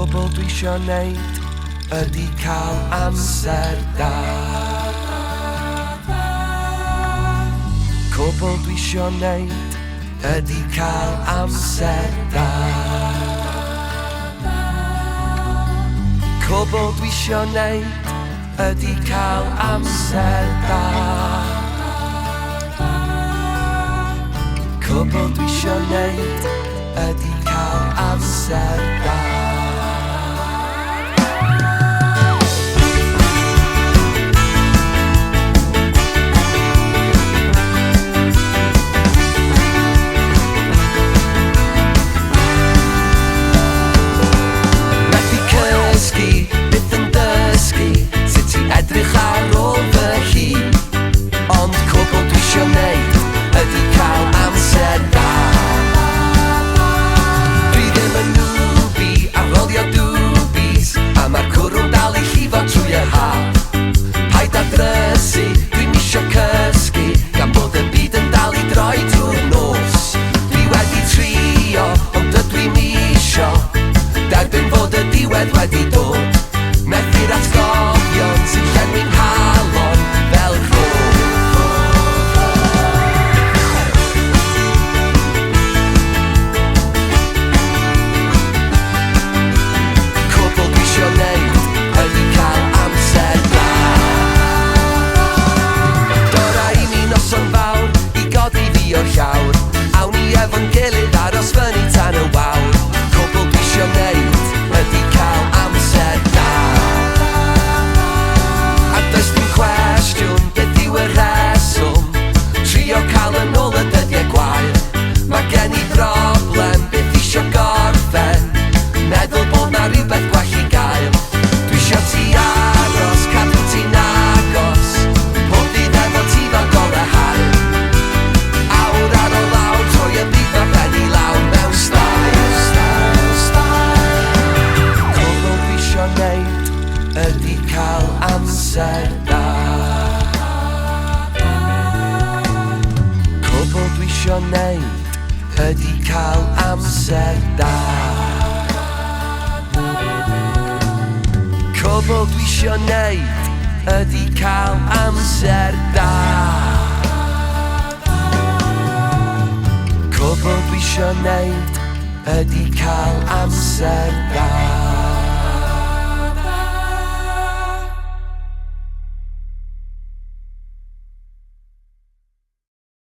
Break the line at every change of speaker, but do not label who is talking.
Cwbl dwi isio neud ydi cael amser da. Cwbl dwi isio neud ydi cael amser da. Cwbl dwi isio neud ydi cael amser da. Cwbl dwi isio neud ydi cael amser da. Methu cysgu, byth yn dysgu sut i edrych ar ôl fy hun. Ond cwbl dwi isio neud ydi cael amser da. Dwi ddim yn newbie ar rolio dwbis, a mae'r cwrw'n dal i llifo trwy y haf. Paid â drysu, dwi'n isio cysgu, gan bod y byd yn dal i droi drwy'r nos. Dwi wedi trio, ond dydw i'm isio derbyn fod y diwedd wedi dod. Methu'r atgofion sy'n llenwi'n halon fel rhwng. Cwbl dwi isio neud ydi cael amser da. Dora i mi noson fawr i godi fi o'r llawr. Awn ni efo'n gilydd aros fyny tan y wawr. Cwbl dwi isio neud ydi cael amser da. A does dim cwestiwn beth yw y reswm trio cael yn ôl y dyddiau gwael. Mae gen i broblem byth isio gorffen, meddwl bod na rhywbeth gwell i gael. Dwi isio ti aros, cadw ti'n agos, pob dydd efo ti fel gore hael. Awr ar ôl awr troi y byd ma ben i lawr mewn style. Cwbl dwi isio neud ydi cael amser da. Cwbl dwi isio neud ydi cael amser da. Cwbl dwi isio neud ydi cael amser da. Cwbl dwi isio neud ydi cael amser da.